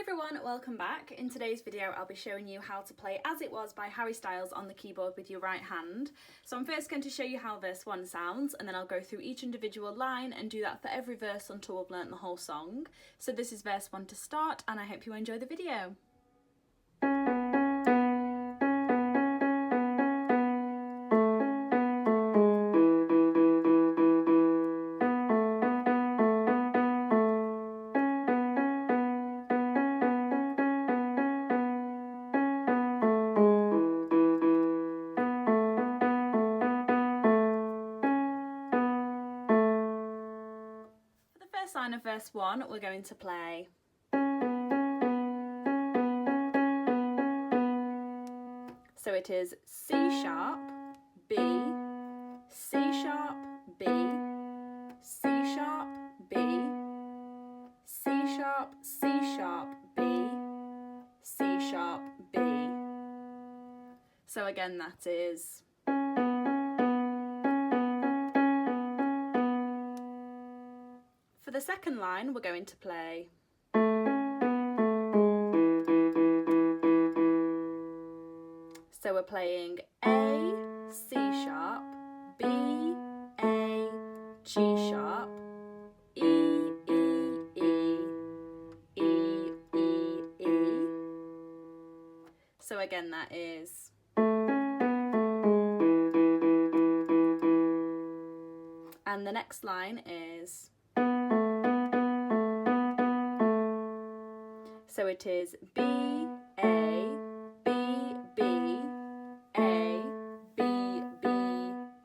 Hi everyone, welcome back. In today's video I'll be showing you how to play As It Was by Harry Styles on the keyboard with your right hand. So I'm first going to show you how verse 1 sounds, and then I'll go through each individual line and do that for every verse until we've learnt the whole song. So this is verse 1 to start, and I hope you enjoy the video. Line of verse 1 we're going to play so it is C sharp, B, C sharp, B, C sharp, B, C sharp, C sharp, B, C sharp, B. So again that is For the second line, we're going to play so we're playing A, C sharp, B, A, G sharp, E, E, E, E, E, E. So again that is and the next line is so it is B, A, B, B, A, B, B,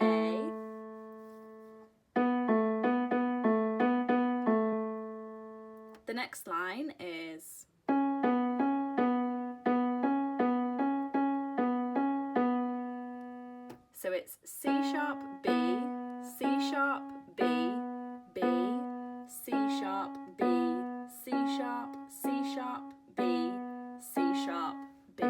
A. The next line is so it's C sharp, B, C sharp, B, B, C sharp, B, C sharp, C sharp, B, C sharp, B.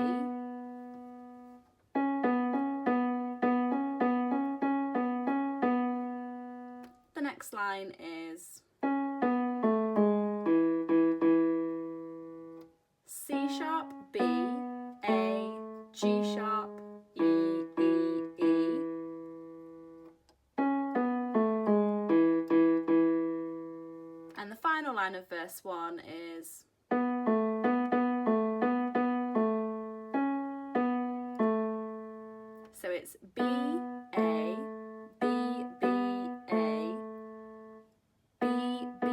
The next line is C sharp, B, A, G sharp, E, E, E. And the final line of verse 1 is so it's B, A, B, B, A, B, B,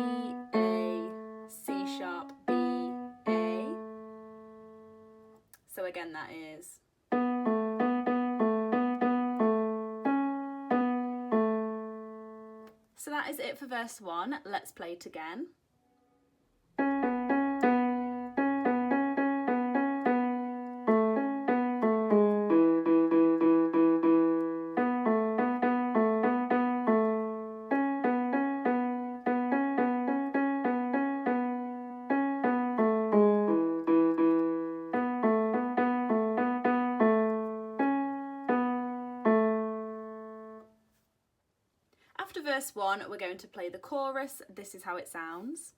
A, C sharp, B, A. So again that is so that is it for verse 1. Let's play it again. After verse 1, we're going to play the chorus. This is how it sounds.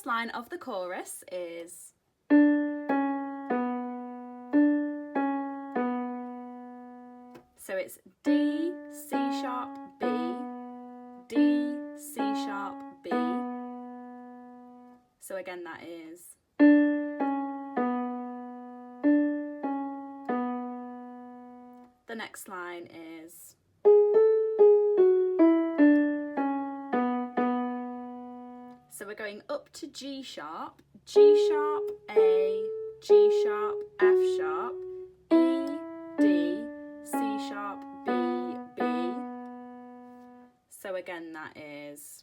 Line of the chorus is so it's D, C sharp, B, D, C sharp, B. So again that is the next line is so we're going up to G sharp, G sharp, A, G sharp, F sharp, E, D, C sharp, B, B. So again that is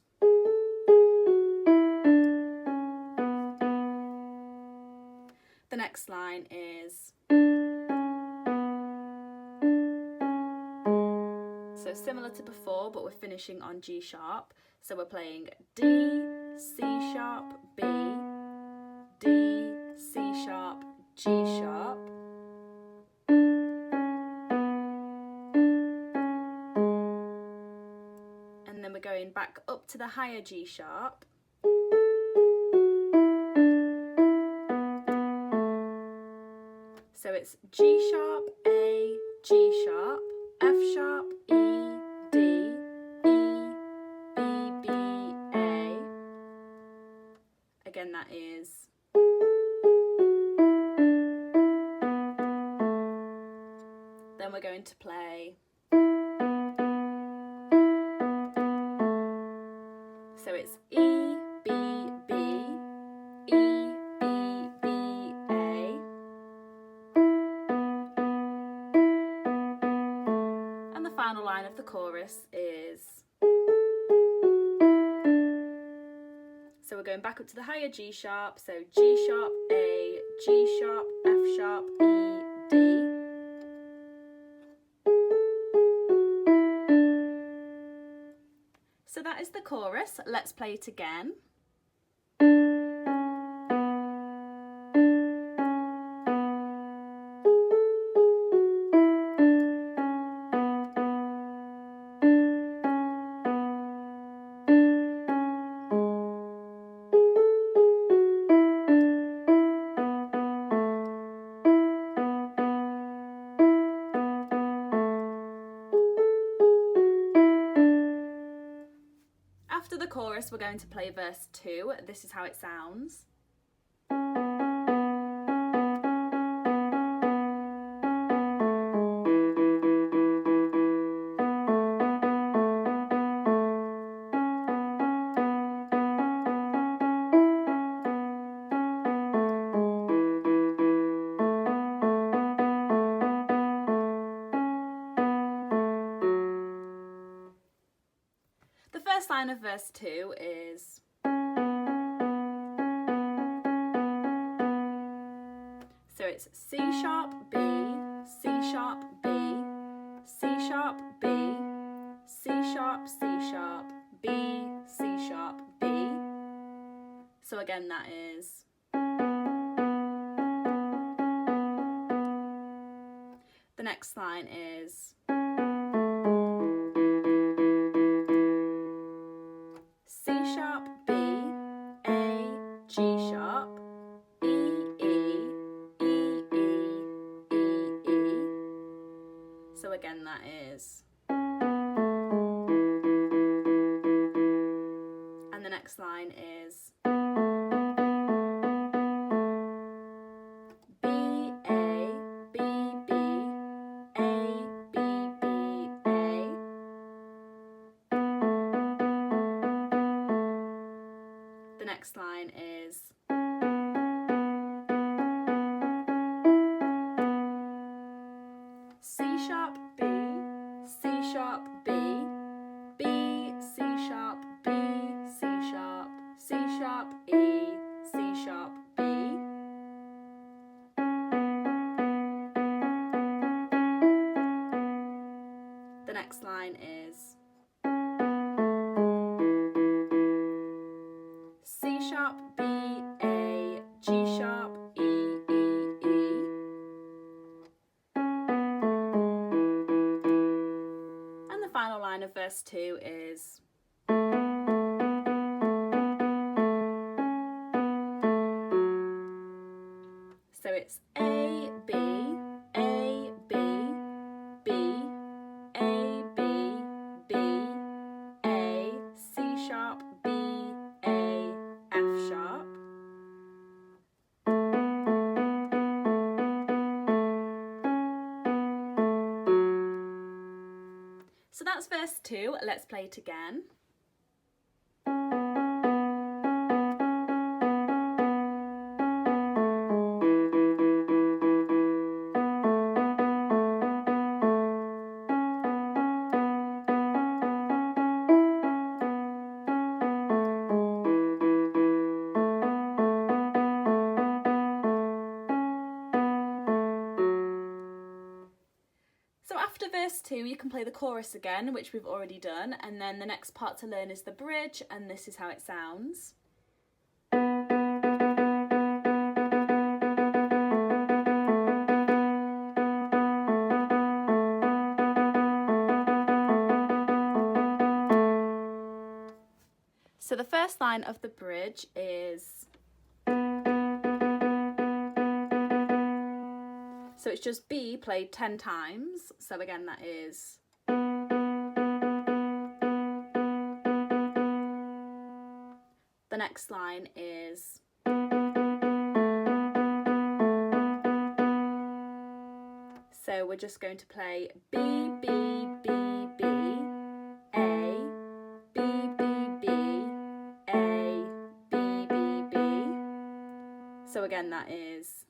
The next line is, so similar to before, but we're finishing on G sharp. So we're playing D, C sharp, B, D, C sharp, G sharp. And then we're going back up to the higher G sharp. So it's G sharp, A, G sharp, F sharp, E, D, E, B, B, A. Again, that is. Then we're going to play. So it's E, B, B, E, B, B, A. And the final line of the chorus is. So we're going back up to the higher G sharp. So G sharp, A, G sharp, F sharp, E, D. So that is the chorus. Let's play it again. After the chorus, we're going to play verse 2. This is how it sounds. The first line of verse 2 is. So it's C sharp, B, C sharp, B, C sharp, B, C sharp, C sharp, B, C sharp, B. So again, that is. The next line is. C sharp, B, A, G sharp, E, E, E, E, E, E. So again, that is. And the next line is. B, A, B, B, A, B, B, A. The next line is. C sharp, B, C sharp, B, B, C sharp, B, C sharp, C sharp, E, C sharp, B. The next line is. C sharp, B, A, G sharp, E, E, E. And the final line of verse 2 is. So it's A, B, A, B, B, A, B, B, A, C sharp, B, A, F sharp. So that's verse 2. Let's play it again. verse 2 you can play the chorus again, which we've already done, and then the next part to learn is the bridge, and this is how it sounds. So the first line of the bridge is, so it's just B played 10 times. So again, that is. The next line is. So we're just going to play B, B, B, B, A, B, B, B, A, B, B, B. So again, that is.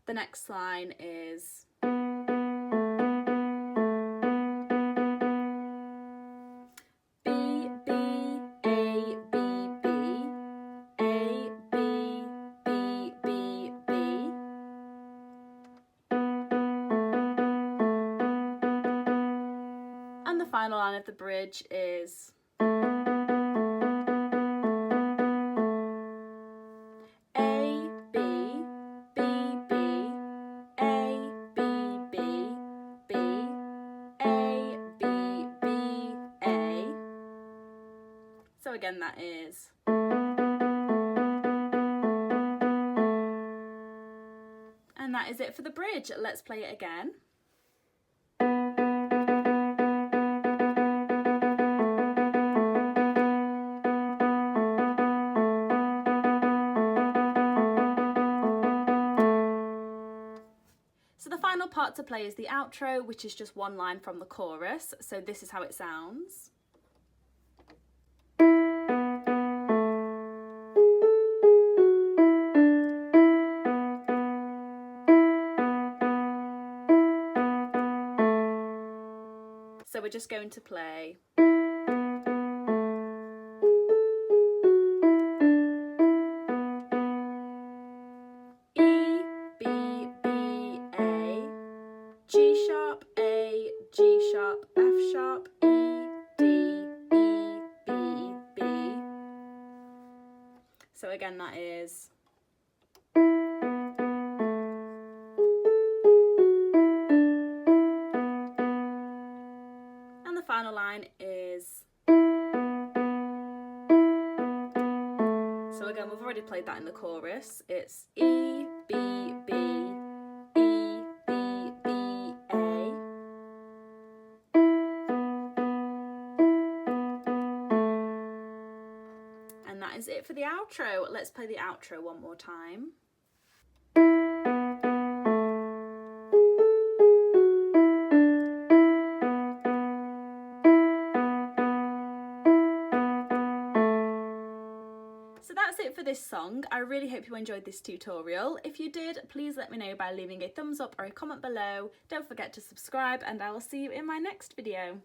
The next line is. B, B, A, B, B, A, B, B, B, B. And the final line of the bridge is. So again, that is. And that is it for the bridge. Let's play it again. So the final part to play is the outro, which is just one line from the chorus. So this is how it sounds. So we're just going to play. E, B, B, A, G sharp, A, G sharp, F sharp, E, D, E, B, B. So again, that is. The final line is. So again, we've already played that in the chorus. It's E, B, B, E, B, B, A. And that is it for the outro. Let's play the outro one more time. So that's it for this song. I really hope you enjoyed this tutorial. If you did, please let me know by leaving a thumbs up or a comment below. Don't forget to subscribe, and I will see you in my next video.